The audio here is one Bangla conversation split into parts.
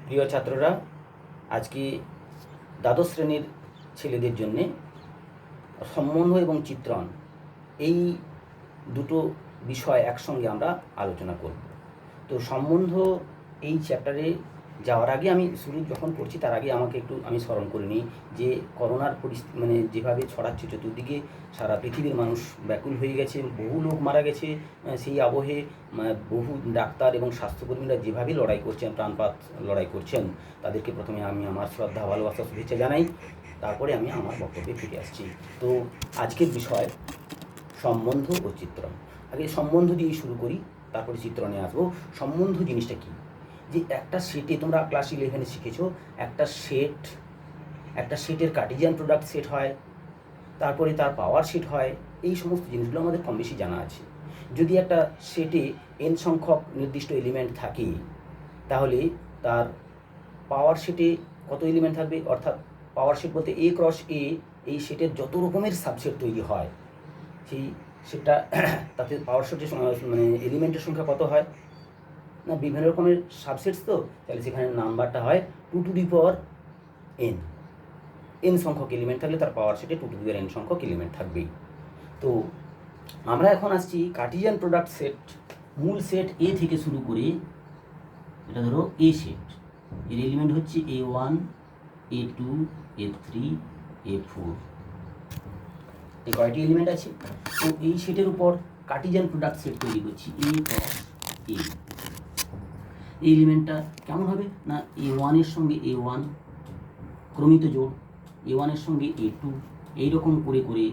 প্রিয় ছাত্ররা, আজকে দ্বাদশ শ্রেণীর ছেলেদের জন্যে সম্বন্ধ এবং চিত্রণ এই দুটো বিষয় একসঙ্গে আমরা আলোচনা করব। তো সম্বন্ধ এই চ্যাপ্টারে যাওয়ার আগে আমি শুরু যখন করছি তার আগে আমাকে একটু আমি স্মরণ করে নিই যে করোনার পরিস্থিতি যেভাবে ছড়াচ্ছে চতুর্দিকে, সারা পৃথিবীর মানুষ ব্যাকুল হয়ে গেছে, বহু লোক মারা গেছে। সেই আবহে বহু ডাক্তার এবং স্বাস্থ্যকর্মীরা যেভাবে লড়াই করছেন, প্রাণপাত লড়াই করছেন, তাদেরকে প্রথমে আমি আমার শ্রদ্ধা, ভালোবাসা, শুভেচ্ছা জানাই। তারপরে আমি আমার বক্তব্যে ফিরে আসছি। তো আজকের বিষয় সম্বন্ধ ও চিত্রণ। আগে সম্বন্ধ দিয়ে শুরু করি, তারপরে চিত্রণে আসবো। সম্বন্ধ জিনিসটা কী? যে একটা সেটে, তোমরা ক্লাস 11-এ শিখেছো, একটা সেটের কার্টেসিয়ান প্রোডাক্ট সেট হয়, তারপরে তার পাওয়ার সেট হয়। এই সমস্ত জিনিসগুলো আমাদের কম বেশি জানা আছে। যদি একটা সেটে n সংখ্যক নির্দিষ্ট এলিমেন্ট থাকে, তাহলে তার পাওয়ার সেটে কত এলিমেন্ট থাকবে? অর্থাৎ পাওয়ার সেট বলতে a ক্রস a, এই সেটের যত রকমের সাবসেট তৈরি হয়, সেই সেটটা তাতে পাওয়ার সেটের এলিমেন্টের সংখ্যা কত হয় না? বিভিন্ন রকমের সাবসেটস, তো তাহলে সেখানে নাম্বারটা হয় 2n। n সংখ্যক এলিমেন্ট থাকলে তার পাওয়ার সেটে 2n সংখ্যক এলিমেন্ট থাকবেই। তো আমরা এখন আসছি কার্টেসিয়ান প্রোডাক্ট সেট। মূল সেট এ থেকে শুরু করে, এটা ধরো এ সেট, এর এলিমেন্ট হচ্ছে a1, a2, a3, a4, এই কয়টি এলিমেন্ট আছে। তো এই সেটের উপর কার্টেসিয়ান প্রোডাক্ট সেট তৈরি করছি, a ক্রস a। এই এলিমেন্টটা কেমন হবে না, a1 এর সঙ্গে a1 ক্রমিত জোড়, a1 এর সঙ্গে a2, এইরকম করে করে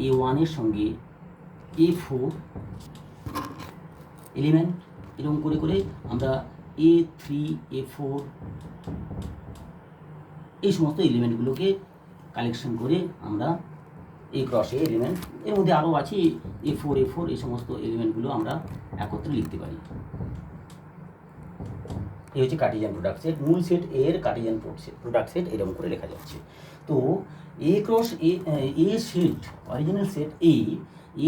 a1 এর সঙ্গে a4 এলিমেন্ট, এরকম করে করে আমরা a3, a4 এই সমস্ত এলিমেন্টগুলোকে কালেকশন করে আমরা এ ক্রস এ এলিমেন্ট, এর মধ্যে আরও আছে a4 এই সমস্ত এলিমেন্টগুলো আমরা একত্রে লিখতে পারি। এই হচ্ছে কার্টেসিয়ান প্রোডাক্ট সেট। মূল সেট এর কার্টেসিয়ান প্রোডাক্ট সেট এরকম করে লেখা যাচ্ছে। তো এ ক্রস এ সেট, অরিজিনাল সেট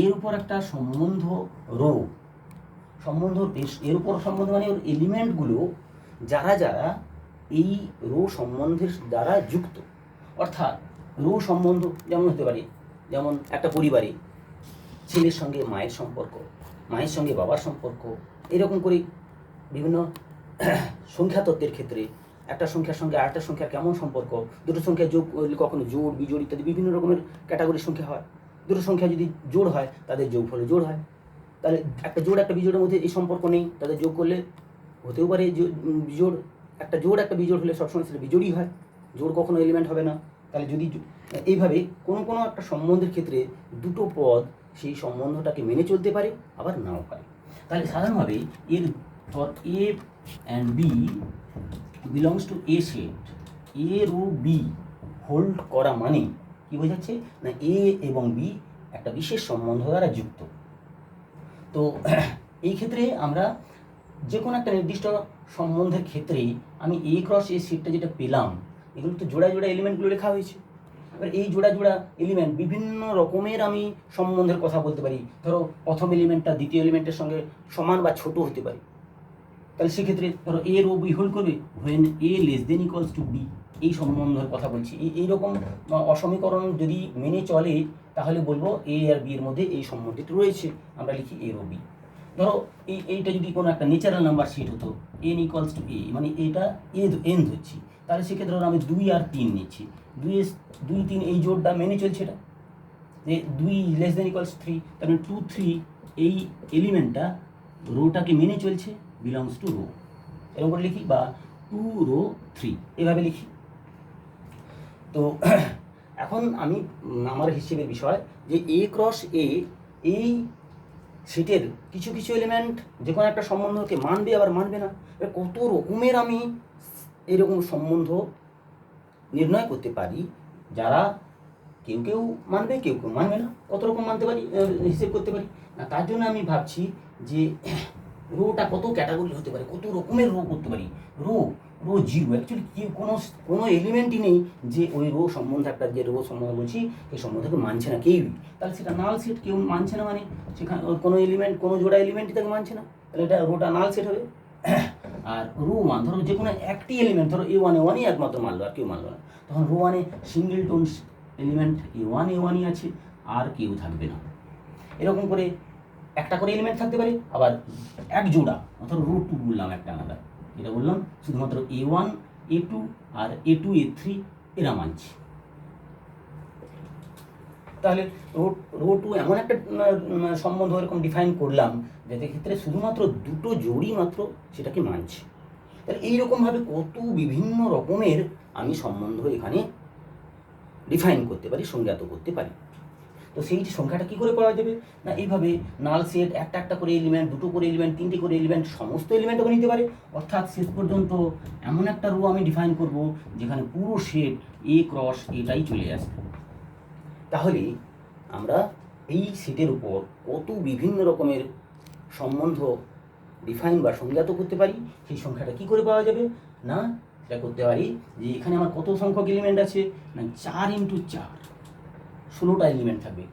এর উপর একটা সম্বন্ধ রো, সম্বন্ধ এর উপর সম্বন্ধ মানে ওর এলিমেন্টগুলো যারা যারা এই রো সম্বন্ধের দ্বারা যুক্ত। অর্থাৎ রো সম্বন্ধ যেমন হতে পারে, যেমন একটা পরিবারে ছেলের সঙ্গে মায়ের সম্পর্ক, মায়ের সঙ্গে বাবার সম্পর্ক, এরকম করে বিভিন্ন সংখ্যা তত্ত্বের ক্ষেত্রে একটা সংখ্যার সঙ্গে আরেকটা সংখ্যার কেমন সম্পর্ক, দুটো সংখ্যা যোগ করলে কখনো জোড়, বিজোড় ইত্যাদি বিভিন্ন রকমের ক্যাটাগরির সংখ্যা হয়। দুটো সংখ্যা যদি জোড় হয় তাদের যোগফলে জোড় হয়। তাহলে একটা জোড় একটা বিজোড়ের মধ্যে এই সম্পর্ক নেই, তাদের যোগ করলে হতেও পারে বিজোড়। একটা জোড় একটা বিজোড় হলে সবসময় সেটা বিজোড়ই হয়, জোড় কখনো এলিমেন্ট হবে না। তাহলে যদি এইভাবে কোনো একটা সম্বন্ধের ক্ষেত্রে দুটো পদ সেই সম্বন্ধটাকে মেনে চলতে পারে, আবার নাও পারে। তাহলে সাধারণভাবে এর for A and B belongs to A set, A rho B hold করা মানে কি বোঝাচ্ছে না, এ এবং বি একটা বিশেষ সম্বন্ধ দ্বারা যুক্ত। তো এই ক্ষেত্রে আমরা যে কোনো একটা নির্দিষ্ট সম্বন্ধের ক্ষেত্রে আমি এ ক্রস এ সেটটা যেটা পেলাম, এগুলো তো জোড়া জোড়া এলিমেন্টগুলো লেখা হয়েছে। এবার এই জোড়া জোড়া এলিমেন্ট বিভিন্ন রকমের আমি সম্বন্ধের কথা বলতে পারি। ধরো প্রথম এলিমেন্টটা দ্বিতীয় এলিমেন্টের সঙ্গে সমান বা ছোট হতে পারে। তাহলে সেক্ষেত্রে ধরো এ রো বি হোল্ড করবে when A less than equals to B, এই সম্বন্ধের কথা বলছি। এইরকম অসমীকরণ যদি মেনে চলে তাহলে বলবো এ আর বি এর মধ্যে এই সম্বন্ধটি রয়েছে, আমরা লিখি এ রো বি। ধরো এইটা যদি কোনো একটা ন্যাচারাল নাম্বার সেট হতো, এন ইকুয়ালস টু এ, মানে এটা এন ধরছি, তাহলে সেক্ষেত্রে ধরো আমি 2 আর 3 নিচ্ছি, 2, 3 এই জোড়টা মেনে চলছে, এটা যে 2 লেস দেন ইকুয়ালস 3, তার মানে 2, 3 এই এলিমেন্টটা রোটাকে মেনে চলছে, বিলংস টু রো, এরকম করে লিখি, বা 2 রো 3 এভাবে লিখি। তো এখন আমি আমার হিসেবের বিষয় যে এ ক্রস এ এই সেটের কিছু কিছু এলিমেন্ট যে কোনো একটা সম্বন্ধকে মানবে আবার মানবে না। কত রকমের আমি এরকম সম্বন্ধ নির্ণয় করতে পারি, যারা কেউ কেউ মানবে কেউ কেউ মানবে না, কত রকম মানতে পারি, হিসেব করতে পারি না। তার জন্য আমি ভাবছি যে রোটা কত ক্যাটাগরি হতে পারে, কত রকমের রো করতে পারি। রো জিরো, অ্যাকচুয়ালি কোনো এলিমেন্টই নেই যে ওই রো সম্বন্ধে, একটা যে রো সম্বন্ধে বলছি সেই সম্বন্ধকে মানছে না কেউই। তাহলে সেটা নাল সেট, কেউ মানছে না, মানে সেখানে কোনো এলিমেন্ট, কোনো জোড়া এলিমেন্টই তাকে মানছে না, তাহলে এটা রোটা নাল সেট হবে। আর রো ওয়ান, ধরো যে কোনো একটি এলিমেন্ট, ধরো A1 একমাত্র মানলো, আর কেউ মানলো না, তখন রো ওয়ানে সিঙ্গেল টোন এলিমেন্ট A1ই আছে, আর কেউ থাকবে না। এরকম করে একটা করে এলিমেন্ট থাকতে পারে, আবার এক জোড়া, অর্থাৎ রো টু বললাম একটা আলাদা, এটা বললাম শুধুমাত্র A1 A2 আর A2 A3 এরা মানছে। তাহলে রো টু এমন একটা সম্বন্ধ এরকম ডিফাইন করলাম যাতে ক্ষেত্রে শুধুমাত্র দুটো জোড়ই মাত্র সেটাকে মানছে। তাহলে এইরকমভাবে কত বিভিন্ন রকমের আমি সম্বন্ধ এখানে ডিফাইন করতে পারি, সংজ্ঞাত করতে পারি। তো সেই সংখ্যাটা কী করে পাওয়া যাবে না, এইভাবে নাল সেট একটা করে এলিমেন্ট, দুটো করে এলিমেন্ট, তিনটে করে এলিমেন্ট, সমস্ত এলিমেন্টও নিতে পারে, অর্থাৎ শেষ পর্যন্ত এমন একটা রো আমি ডিফাইন করব যেখানে পুরো সেট A ক্রস এটাই চলে আসবে। তাহলে আমরা এই সেটের উপর কত বিভিন্ন রকমের সম্বন্ধ ডিফাইন বা সংজ্ঞাত করতে পারি। সেই সংখ্যাটা কি করে পাওয়া যাবে না, সেটা করতে পারি যে এখানে আমার কত সংখ্যক এলিমেন্ট আছে না 4 × 4, 16টা এলিমেন্ট থাকবে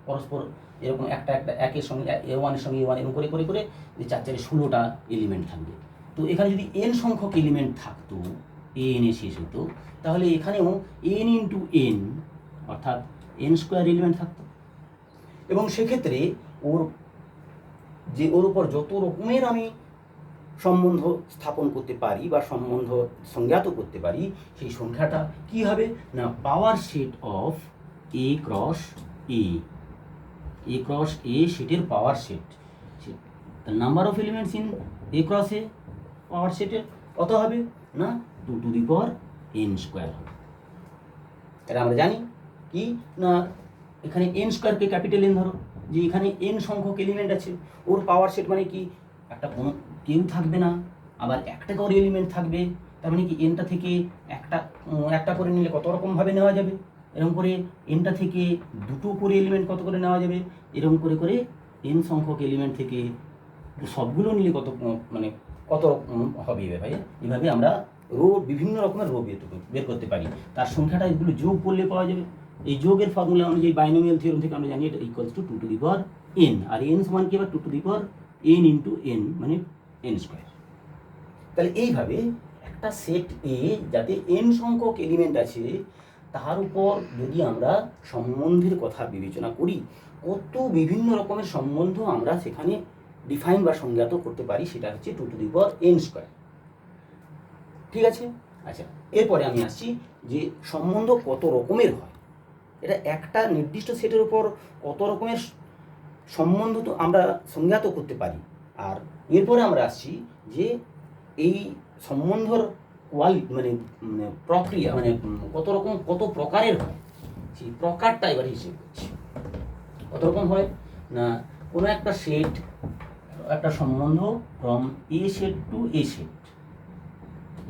পরস্পর এরকম একটা একের সঙ্গে A1 এর সঙ্গে A1 এরকম করে করে করে যে 4 4 16টা এলিমেন্ট থাকবে। তো এখানে যদি n সংখ্যক এলিমেন্ট থাকতো, n এ শেষ হতো, তাহলে এখানেও n × n অর্থাৎ n² এলিমেন্ট থাকতো, এবং সেক্ষেত্রে ওর উপর যত রকমের আমি সম্বন্ধ স্থাপন করতে পারি বা সম্বন্ধ সংজ্ঞাত করতে পারি, সেই সংখ্যাটা কি হবে না power set of A cross A, A cross A সেটের power set, the number of elements in A cross A পাওয়ার সেটের কত হবে না 2n² হবে। এটা আমরা জানি কি না, এখানে n²কে ক্যাপিটাল N ধরো, যে এখানে n সংখ্যক এলিমেন্ট আছে, ওর পাওয়ার সেট মানে কি একটা কোনো কেউ থাকবে না, আবার একটা করে এলিমেন্ট থাকবে, তার মানে কি nটা থেকে একটা করে নিলে কত রকমভাবে নেওয়া যাবে, এরকম করে nটা থেকে দুটো করে এলিমেন্ট কত করে নেওয়া যাবে, এরকম করে করে n সংখ্যক এলিমেন্ট থেকে সবগুলো নিলে কত মানে কত রকম হবে ভাই। এভাবে আমরা বিভিন্ন রকমের রো বের করতে পারি, তার সংখ্যাটা এগুলো যোগ করলে পাওয়া যাবে। এই যোগের ফর্মুলা অনুযায়ী বাইনোমিয়াল থিওরেম থেকে আমরা জানি এটা equals to 2n, R n সমান কি আবার 2n × n মানে n²। তাহলে এইভাবে একটা সেট এ যাতে n সংখ্যক এলিমেন্ট আছে তার উপর যদি আমরা সম্বন্ধের কথা বিবেচনা করি, কত বিভিন্ন রকমের সম্বন্ধ আমরা সেখানে ডিফাইন বা সংজ্ঞাত করতে পারি, সেটা হচ্ছে 2n²। ঠিক আছে, আচ্ছা এরপরে আমি আসছি যে সম্বন্ধ কত রকমের হয়, এটা একটা নির্দিষ্ট সেটের উপর কত রকমের সম্বন্ধ তো আমরা সংজ্ঞাত করতে পারি। আর এরপরে আমরা আসছি যে এই সম্বন্ধর মানে প্রক্রিয়া মানে কত প্রকারের হয়, সেই প্রকারটা এবার হিসেব করছি। কত রকম হয় না, কোনো একটা সেট, একটা সম্বন্ধ from A set to A set,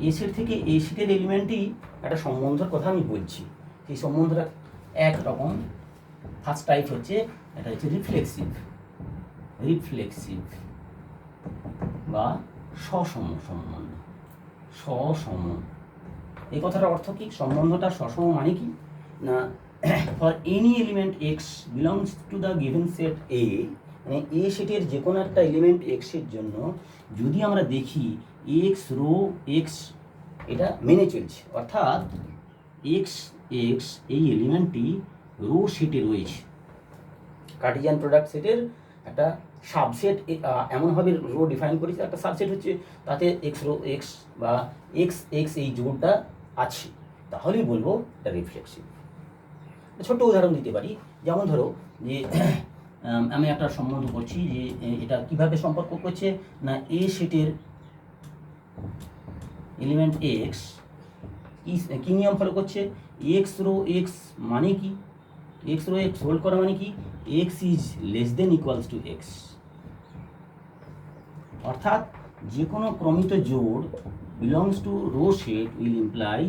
A set থেকে A সেটের এলিমেন্টই একটা সম্বন্ধের কথা আমি বলছি। সেই সম্বন্ধটা একরকম, ফার্স্ট টাইপ হচ্ছে এটা হচ্ছে রিফ্লেক্সিভ বা সসম সম্বন্ধ। সসম এই কথাটার অর্থ কি, সম্বন্ধটা সসম মানে কি না, for any element X belongs to the given set A, মানে এ সেটের যে কোনো একটা এলিমেন্ট এক্সের জন্য যদি আমরা দেখি এক্স রো এক্স এটা মেনে চলছে, অর্থাৎ এক্স এই এলিমেন্টটি রো সেটে রয়েছে, কার্টেসিয়ান প্রোডাক্ট সেটের একটা সাবসেট, এমনভাবে রো ডিফাইন করেছে, একটা সাবসেট হচ্ছে তাতে এক্স রো এক্স বা এক্স এই জোড়টা আছে, তাহলেই বলবো এটা রিফ্লেক্সিভ। ছোট্ট উদাহরণ দিতে পারি, যেমন ধরো যে আমি একটা সম্বন্ধ করছি যে এটা কিভাবে সম্পর্ক করছে না, এ সেটের এলিমেন্ট এক্স কি নিয়ম ফলো করছে, এক্স রো এক্স মানে কি, এক্স রো এক্স হোল্ড করা মানে কি X is less than equals to X, অর্থাৎ যে কোনো ক্রমিত জোড় belongs to rho set will imply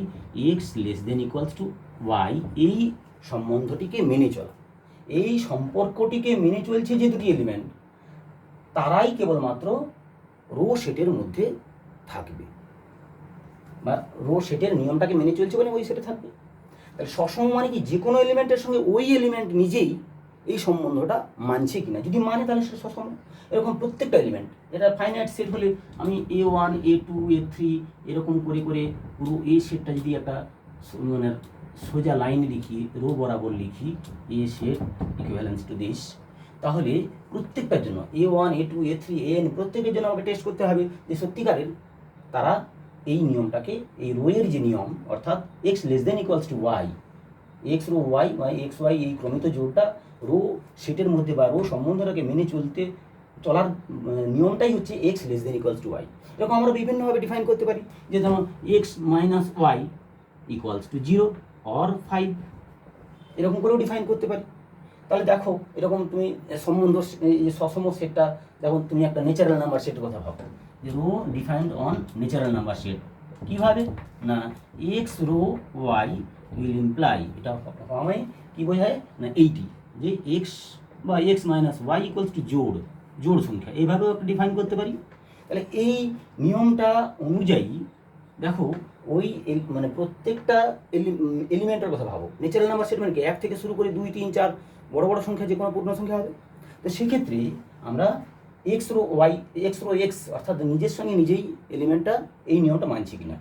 X less than equals to Y. এই সম্বন্ধটিকে মেনে চলা, এই সম্পর্কটিকে মেনে চলছে যে দুটি এলিমেন্ট, তারাই কেবলমাত্র রো সেটের মধ্যে থাকবে, বা রো সেটের নিয়মটাকে মেনে চলছে বলে ওই সেটে থাকবে। তাহলে সসম মানে কি, যে কোনো এলিমেন্টের সঙ্গে ওই এলিমেন্ট নিজেই এই সম্বন্ধটা মানছে কিনা, যদি মানে তাহলে সেটা সসম। এরকম প্রত্যেকটা এলিমেন্ট, এটা ফাইনাইট সেট হলে আমি A1 A2 A3 এরকম করে করে পুরো এই সেটটা যদি একটা মানে সোজা লাইন লিখি, রো বরাবর লিখি, এ সেট ইকুইভ্যালেন্স টু দিস, তাহলে প্রত্যেকটার জন্য A1 A2 A3 AN প্রত্যেকের জন্য আমাকে টেস্ট করতে হবে যে সত্যিকারের তারা এই নিয়মটাকে, এই রোয়ের যে নিয়ম অর্থাৎ x less than equals to Y, X rho Y Y X Y এই ক্রমিত জোড়টা রো সেটের মধ্যে বা রো সম্বন্ধটাকে মেনে চলার নিয়মটাই হচ্ছে X less than equals to Y. এরকম আমরা বিভিন্নভাবে ডিফাইন করতে পারি, যে যেমন X minus Y equals to 0 or 5, এরকম করেও ডিফাইন করতে পারি। তাহলে দেখো এরকম তুমি সম্বন্ধ সসম সেটটা, দেখো তুমি একটা ন্যাচারাল নাম্বার সেটের কথা ভাবো, যে rho defined on natural number set, কীভাবে না X rho Y will imply, এটা ফর্মে কী বোঝায় না 80, যে এক্স বা X minus Y equals to জোড় সংখ্যা, এইভাবেও একটা ডিফাইন করতে পারি। তাহলে এই নিয়মটা অনুযায়ী দেখো ওই মানে প্রত্যেকটা এলিমেন্টের কথা ভাবো, ন্যাচারাল নাম্বার সেট মানে কি 1 থেকে শুরু করে 2 3 4 বড় বড় সংখ্যা যে কোনো পূর্ণ সংখ্যা হবে। তো সেক্ষেত্রে আমরা এক্স রো এক্স অর্থাৎ নিজের সঙ্গে নিজেই এলিমেন্টটা এই নিয়মটা মানছি কিনা,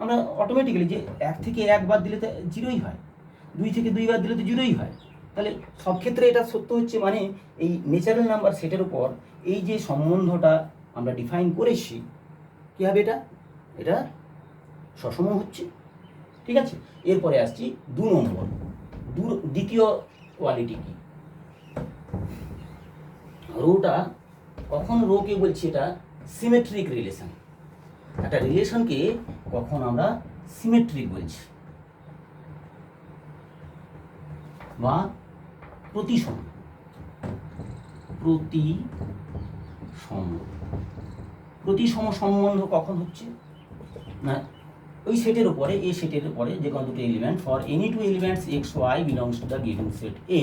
আমরা অটোমেটিক্যালি যে 1 থেকে 1 বাদ দিলে তো 0ই হয়, 2 থেকে 2 বাদ দিলে তো 0ই হয়। তাহলে সব ক্ষেত্রে এটা সত্য হচ্ছে, মানে এই ন্যাচারাল নাম্বার সেটের উপর এই যে সম্বন্ধটা আমরা ডিফাইন করেছি, কী হবে এটা সসম হচ্ছে। ঠিক আছে, এরপরে আসছি 2 নম্বর, দ্বিতীয় কোয়ালিটি কি, রোটা কখন রোকে বলছি এটা সিমেট্রিক রিলেশন, একটা রিলেশনকে কখন আমরা সিমেট্রিক বলছি বা প্রতিসম সম্বন্ধ কখন হচ্ছে না ওই সেটের উপরে, এই সেটের উপরে যে কোনো দুটো element for any two elements X Y belongs to the given set A,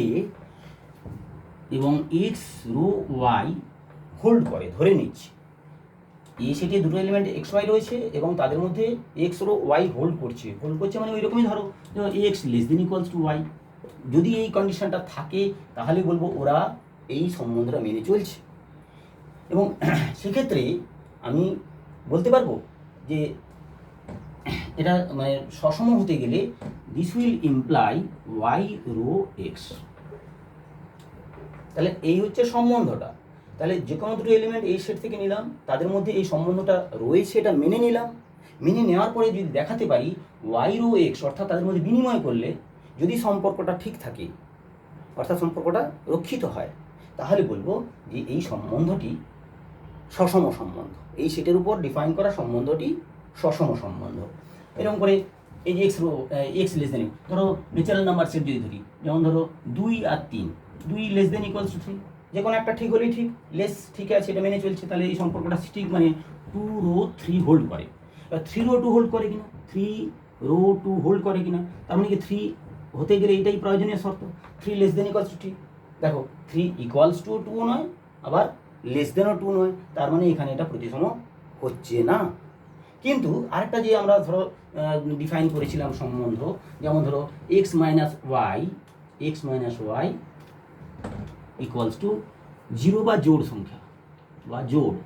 এবং এক্স রো ওয়াই হোল্ড করে, ধরে নিচ্ছে এই সেটে দুটো এলিমেন্ট এক্স ওয়াই রয়েছে এবং তাদের মধ্যে এক্স রো ওয়াই হোল্ড করছে মানে ওই রকমই ধরো X less than equals to Y, যদি এই কন্ডিশনটা থাকে তাহলে বলবো ওরা এই সম্বন্ধটা মেনে চলছে। এবং সেক্ষেত্রে আমি বলতে পারবো যে এটা মানে সসম হতে গেলে this will imply Y rho X, তাহলে এই হচ্ছে সম্বন্ধটা। তাহলে যে কোনো দুটো এলিমেন্ট এই সেট থেকে নিলাম, তাদের মধ্যে এই সম্বন্ধটা রয়েছে এটা মেনে নিলাম, মেনে নেওয়ার পরে যদি দেখাতে পারি ওয়াই রো এক্স অর্থাৎ তাদের মধ্যে বিনিময় করলে যদি সম্পর্কটা ঠিক থাকে অর্থাৎ সম্পর্কটা রক্ষিত হয়, তাহলে বলবো যে এই সম্বন্ধটি সসম সম্বন্ধ, এই সেটের উপর ডিফাইন করা সম্বন্ধটি সসম সম্বন্ধ। এরকম করে এই যে এক্স লেস দেন, ধরো ন্যাচারাল নাম্বার সেট যদি ধরি, যেমন ধরো 2 আর 3, 2 লেস দেন ইকুয়ালস টু 3, যে কোনো একটা ঠিক হলেই ঠিক, লেস ঠিক আছে এটা মেনে চলছে, তাহলে এই সম্পর্কটা ঠিক, মানে 2 রো 3 হোল্ড করে, এবার 3 রো 2 হোল্ড করে কিনা, 3 রো 2 হোল্ড করে কিনা, তার মানে কি 3 হতে গেলে এটাই প্রয়োজনীয় শর্ত, 3 লেস দেন ইকুয়ালস টু 2, দেখো 3 ইকুয়ালস টু 2 নয় আবার লেস দেনও 2 নয়, তার মানে এখানে এটা প্রতিসম হচ্ছে না। কিন্তু আরেকটা যে আমরা ধরো ডিফাইন করেছিলাম সম্বন্ধ, যেমন ধরো X minus Y equals to 0 বা জোড় সংখ্যা বা জোড়,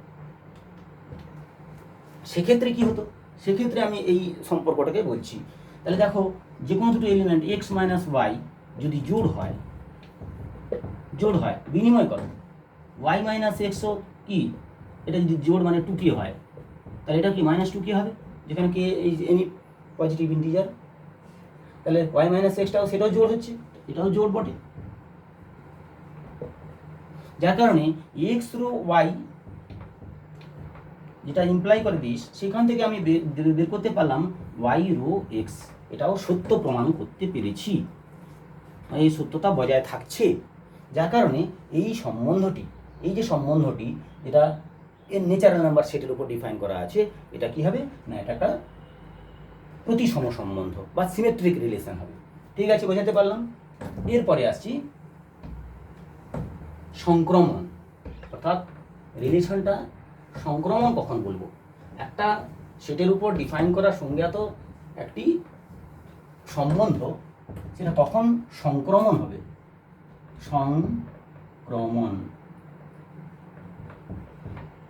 সেক্ষেত্রে কি হতো, সেক্ষেত্রে আমি এই সম্পর্কটাকে বলছি। তাহলে দেখো যে কোনো দুটো এলিমেন্ট এক্স মাইনাস ওয়াই যদি জোড় হয় বিনিময় করো ওয়াই মাইনাস এক্সও কি, এটা যদি জোড় মানে 2k হয়, তাহলে এটা কি মাইনাস 2k হবে, যেখানে কে এই এনি পজিটিভ ইন্টিজার, তাহলে ওয়াই মাইনাস এক্সটাও সেটাও জোড় হচ্ছে, এটাও জোড় বটে, যার কারণে এক্স রো ওয়াই যেটা ইমপ্লাই করে দিস, সেখান থেকে আমি বের করতে পারলাম ওয়াই রো এক্স, এটাও সত্য প্রমাণ করতে পেরেছি, এই সত্যতা বজায় থাকছে। যার কারণে এই যে সম্বন্ধটি যেটা এর ন্যাচারাল নাম্বার সেটের উপর ডিফাইন করা আছে, এটা কি হবে না এটা একটা প্রতিসম সম্বন্ধ বা সিমেট্রিক রিলেশন হবে। ঠিক আছে, বোঝাতে পারলাম। এরপরে আসছি সংক্রমণ, অর্থাৎ রিলেশনটা সংক্রমণ কখন বলবো, একটা সেটের উপর ডিফাইন করা সংজ্ঞাত একটি সম্বন্ধ সেটা কখন সংক্রমণ হবে, সংক্রমণ।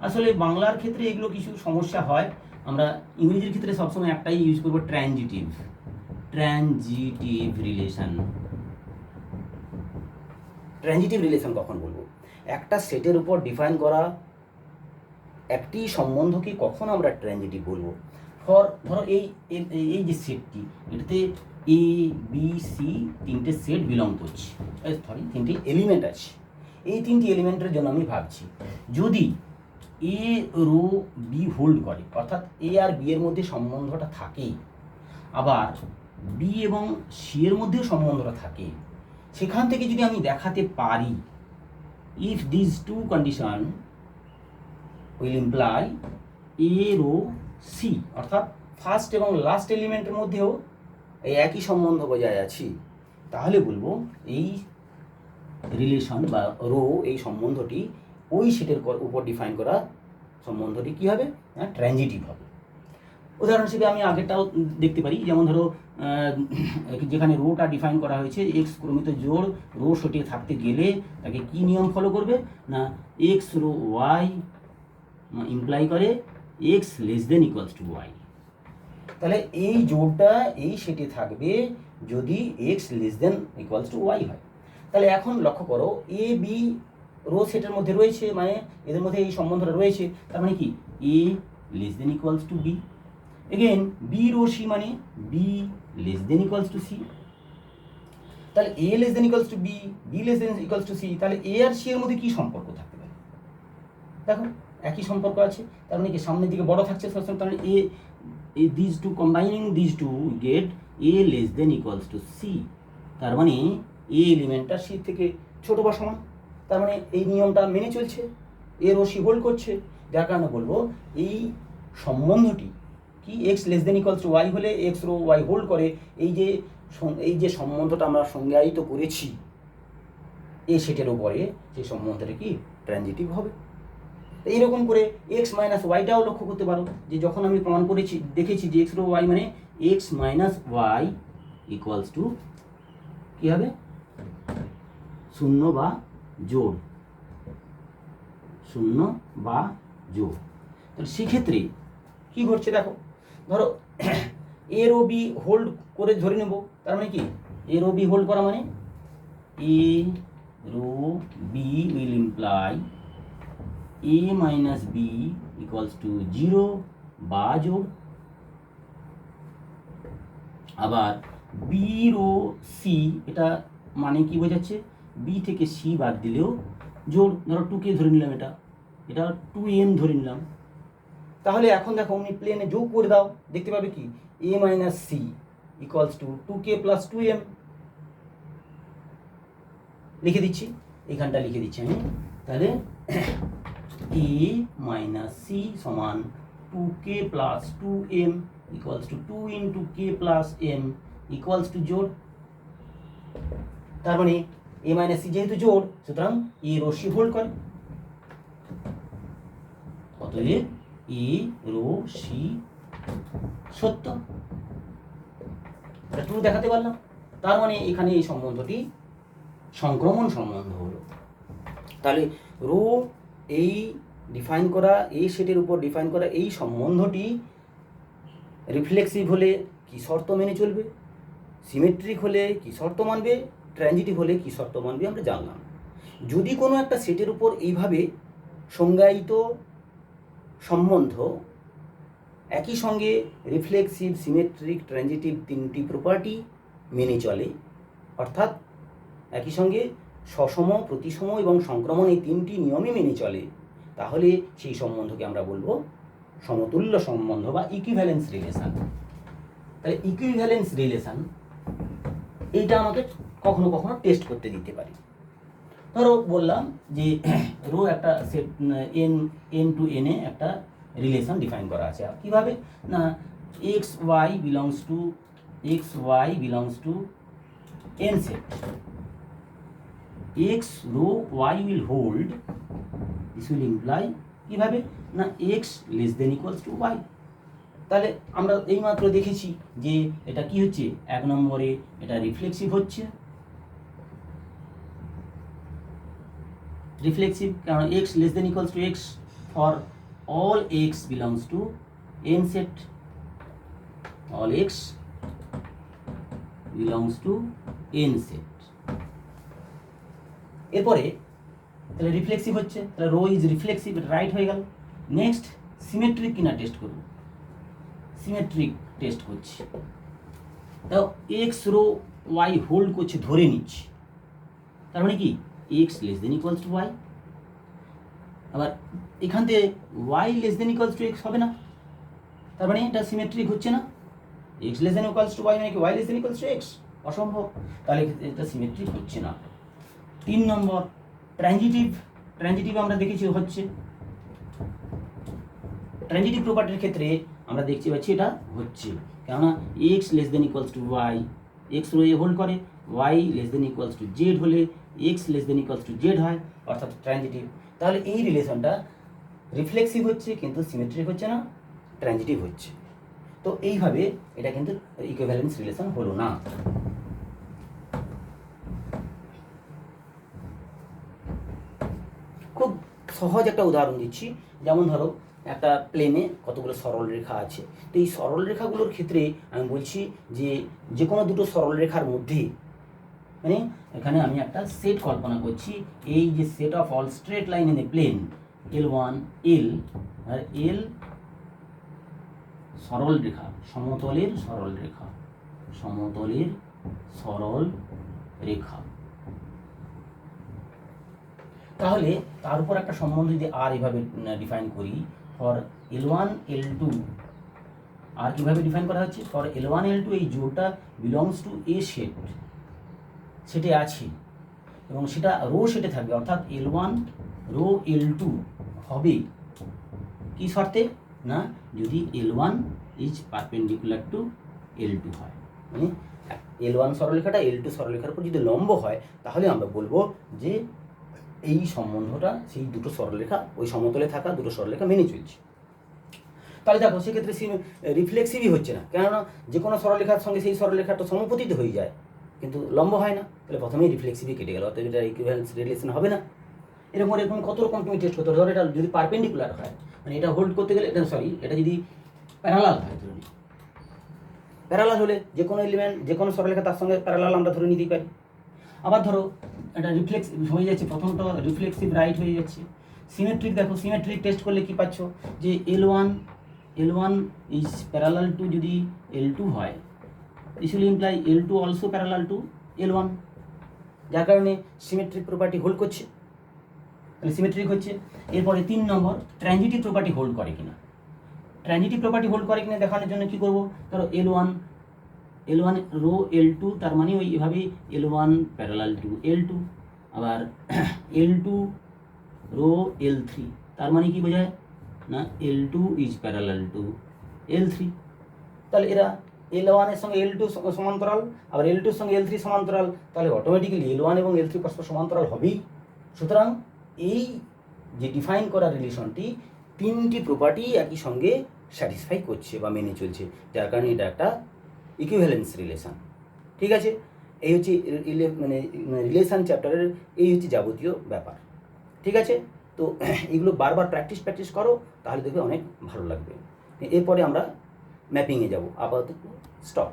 আসলে বাংলার ক্ষেত্রে এগুলো কিছু সমস্যা হয়, আমরা ইংরেজির ক্ষেত্রে সবসময় একটাই ইউজ করবো, ট্রানজিটিভ রিলেশন। ট্রানজিটিভ রিলেশন কখন বলবো? একটা সেটের উপর ডিফাইন করা একটি সম্বন্ধকে কখন আমরা ট্রানজিটিভ বলবো? ধরো এই যে সেটটি, এটাতে এ বি সি তিনটে সেট বিলং করছে, তিনটি এলিমেন্ট আছে। এই তিনটি এলিমেন্টের জন্য আমি ভাবছি, যদি এ রো বি হোল্ড করে, অর্থাৎ এ আর বি এর মধ্যে সম্বন্ধটা থাকে, আবার বি এবং সি এর মধ্যেও সম্বন্ধটা থাকে, সেখান থেকে যদি আমি দেখাতে পারি, if this two condition will imply A rho C, অর্থাৎ ফার্স্ট এবং লাস্ট এলিমেন্টের মধ্যেও এই একই সম্বন্ধ বজায় আছে, তাহলে বলবো এই রিলেশন বা রো, এই সম্বন্ধটি ওই সেটের উপর ডিফাইন করা সম্বন্ধটি কী হবে? ট্রানজিটিভ হবে। উদাহরণ হিসেবে আমি আগেরটাও দেখতে পারি, যেমন ধরো যেখানে রোটা ডিফাইন করা হয়েছে, এক্স ক্রমিত জোড় রো সেটে থাকতে গেলে তাকে কি নিয়ম ফলো করবে না, এক্স রো ওয়াই ইমপ্লাই করে X less than equals to Y. তাহলে এই জোড়টা এই সেটে থাকবে যদি X less than equals to Y হয়। তাহলে এখন লক্ষ্য করো, এ বি রো সেটের মধ্যে রয়েছে, মানে এদের মধ্যে এই সম্বন্ধটা রয়েছে, তার মানে কি A less than equals to B. Again B rho C মানে B less than equals to C. তাহলে A less than equals to B, B less than equals to C, তাহলে এ আর সি এর মধ্যে কি সম্পর্ক থাকতে পারে? দেখো একই সম্পর্ক আছে, তার মানে কি সামনের দিকে বড় থাকছে সবসময়, তার মানে এ this two combining this two get A less than equals to C, তার মানে এ এলিমেন্টটা সি থেকে ছোট বা সমান, তার মানে এই নিয়মটা মেনে চলছে, এ রো সি হোল্ড করছে, যার কারণে বলবো এই সম্বন্ধটি কি X less than equals to Y হলে এক্স রো ওয়াই হোল্ড করে, এই যে সম্বন্ধটা আমরা সংজ্ঞায়িত করেছি এ সেটের উপরে, সেই সম্বন্ধটা কি ট্রানজিটিভ হবে। এইরকম করে এক্স মাইনাস ওয়াইটাও লক্ষ্য করতে পারো, যে যখন আমি প্রমাণ করেছি দেখেছি যে এক্স রো ওয়াই মানে X minus Y equals to কী হবে, শূন্য বা জোড়, শূন্য বা জোড়। তাহলে সেক্ষেত্রে কী ঘটছে দেখো, ধরো এ রো বি হোল্ড করে ধরে নেব, তার মানে কি এ রো বি হোল্ড করা মানে A rho B will imply A minus B equals to 0 বা জোড়। আবার বি রো সি, এটা মানে কি বোঝাচ্ছে, বি থেকে সি বাদ দিলেও জোড়, ধরো 2কে ধরে নিলাম, এটা 2m ধরে নিলাম। তাহলে এখন দেখো উনি প্লেনে যোগ করে দাও, দেখতে পাবে কি A minus C equals to 2k plus 2m। লিখে দিচ্ছি, এখানটা লিখে দিচ্ছি আমি, তাহলে এ মাইনাস সি সমান 2k plus 2m equals to 2 into k plus m equals to জোড়। তার মানে এ মাইনাস সি যেহেতু জোড়, সুতরাং এ রো সি হোল্ড করে, অতএব এ রো সি সত্য। ট্রু দেখাতে পারলাম, তার মানে এখানে এই সম্বন্ধটি সংক্রমণ সম্বন্ধ হলো। তাহলে রো এই ডিফাইন করা, এই সেটের উপর ডিফাইন করা এই সম্বন্ধটি রিফ্লেক্সিভ হলে কি শর্ত মেনে চলবে, সিমেট্রিক হলে কি শর্ত মানবে, ট্রানজিটিভ হলে কি শর্ত মানবে আমরা জানলাম। যদি কোনো একটা সেটের উপর এইভাবে সংজ্ঞায়িত সম্বন্ধ একই সঙ্গে রিফ্লেক্সিভ, সিমেট্রিক, ট্রানজিটিভ তিনটি প্রপার্টি মেনে চলে, অর্থাৎ একই সঙ্গে সসম, প্রতিসম এবং সংক্রমণ এই তিনটি নিয়মই মেনে চলে, তাহলে সেই সম্বন্ধকে আমরা বলবো সমতুল্য সম্বন্ধ বা ইকুইভ্যালেন্স রিলেশন। তাহলে ইকুইভ্যালেন্স রিলেশন এইটা আমাকে কখনো কখনো টেস্ট করতে দিতে পারি। ধরো বললাম যে রো একটা সেট এন টু এনে একটা রিলেশন ডিফাইন করা আছে, কিভাবে না X Y belongs to N set, X rho Y will hold, this will imply কিভাবে না X less than equals to Y. তাহলে আমরা এইমাত্র দেখেছি যে এটা কি হচ্ছে, 1 নম্বরে এটা রিফ্লেক্সিভ হচ্ছে, রিফ্লেক্সিভ কারণ x less than equals to x for all x belongs to N set, all x belongs to N set. এরপরে তাহলে রিফ্লেক্সিভ হচ্ছে, তাহলে রো ইজ রিফ্লেক্সিভ, রাইট হয়ে গেল। নেক্সট সিমেট্রিক কিনা টেস্ট করব, সিমেট্রিক টেস্ট করছি। তাও এক্স রো ওয়াই হোল্ড করছে, ধরে নিচ্ছি, তার মানে কি X less than equals to Y. আবার এখান থেকে Y less than equals to X হবে না, তার মানে এটা সিমেট্রিক হচ্ছে না। X less than equals to Y মানে কি Y less than equals to X, অসম্ভব, তাহলে এটা সিমেট্রিক হচ্ছে না। 3 নম্বর ট্রানজিটিভ, ট্রানজিটিভ আমরা দেখেছি হচ্ছে, ট্রানজিটিভ প্রপার্টির ক্ষেত্রে আমরা দেখতে পাচ্ছি এটা হচ্ছে, কেননা X less than equals to Y, X rho A hold করে, Y less than equals to Z হলে X less than equals to Z হয়, অর্থাৎ ট্রানজিটিভ। তাহলে এই রিলেশনটা রিফ্লেক্সিভ হচ্ছে কিন্তু সিমেট্রিক হচ্ছে না, ট্রানজিটিভ হচ্ছে। তো এইভাবে এটা কিন্তু ইকুইভ্যালেন্স রিলেশন হলো না। খুব সহজ একটা উদাহরণ দিচ্ছি, যেমন ধরো একটা প্লেনে কতগুলো সরল রেখা আছে, তো এই সরল রেখাগুলোর ক্ষেত্রে আমি বলছি যে কোনো দুটো সরল রেখার মধ্যে, মানে এখানে আমি একটা সেট কল্পনা করছি, এই যে set of all straight line in a plane L1 L আর L সরল রেখা, সমতলের সরল রেখা, সমতলের সরল রেখা। তাহলে তার উপর একটা সম্বন্ধ যদি আর এভাবে ডিফাইন করি, ফর L1 L2, আর কীভাবে ডিফাইন করা হচ্ছে, ফর L1 L2 এই জোড়টা বিলংস টু এ সেট, সেটে আছে এবং সেটা রো সেটে থাকবে, অর্থাৎ L1 রো L2 হবে কি শর্তে না, যদি L1 is perpendicular to L2 হয়, মানে L1 সরলরেখাটা L2 সরলরেখার উপর যদি লম্ব হয়, তাহলে আমরা বলবো যে এই সম্বন্ধটা সেই দুটো সরলরেখা, ওই সমতলে থাকা দুটো সরলরেখা মেনে চলছে। তাহলে দেখো সেক্ষেত্রে রিফ্লেক্সিভই হচ্ছে না, কেননা যে কোনো সরলরেখার সঙ্গে সেই সরলরেখাটা সমপতিত হয়ে যায় কিন্তু লম্ব হয় না, তাহলে প্রথমেই রিফ্লেক্সিভই কেটে গেল, অর্থাৎ এটা ইকুইভ্যালেন্স রিলেশন হবে না। এরকম কত রকম তুমি টেস্ট করতে পারো, ধরো এটা যদি পারপেন্ডিকুলার হয়, মানে এটা হোল্ড করতে গেলে এটা এটা যদি প্যারালাল হয়, ধরুন প্যারালাল হলে যে কোনো এলিমেন্ট যে কোনো সরলরেখা তার সঙ্গে প্যারালাল আমরা ধরে নিতেই পারি। আবার ধরো এটা রিফ্লেক্স হয়ে যাচ্ছে, প্রথমটা রিফ্লেক্সিভ রাইট হয়ে যাচ্ছে। সিমেট্রিক দেখো, সিমেট্রিক টেস্ট করলে কি পাচ্ছ, যে L1 ইজ প্যারালাল টু যদি L2 হয়, this will imply L2 also parallel to L1, যার কারণে সিমেট্রিক প্রপার্টি হোল্ড করছে, তাহলে সিমেট্রিক হচ্ছে। এরপরে 3 নম্বর ট্রানজিটিভ প্রপার্টি হোল্ড করে কিনা, ট্রানজিটিভ প্রপার্টি হোল্ড করে কিনা দেখানোর জন্য কি করব, ধরো L1 রো L2, তার মানে ওই এভাবে L1 প্যারালাল টু L2, আবার L2 রো L3, তার মানে কি বোঝায় না L2 is parallel to L3, তাহলে এরা L1 এর সঙ্গে L2 সমান্তরাল, আবার L2 এর সঙ্গে L3 সমান্তরাল, তাহলে অটোমেটিক্যালি L1 এবং L3 পরস্পর সমান্তরাল হবেই। সুতরাং এই যে ডিফাইন করা রিলেশনটি 3টি প্রপার্টি একই সঙ্গে স্যাটিসফাই করছে বা মেনে চলছে, যার কারণে এটা একটা ইকুইভ্যালেন্স রিলেশন। ঠিক আছে, এই হচ্ছে মানে রিলেশন চ্যাপ্টারের এই হচ্ছে যাবতীয় ব্যাপার। ঠিক আছে, তো এগুলো বারবার প্র্যাকটিস করো, তাহলে দেখবে অনেক ভালো লাগবে। এরপরে আমরা ম্যাপিংয়ে যাব, আপাতত স্টপ।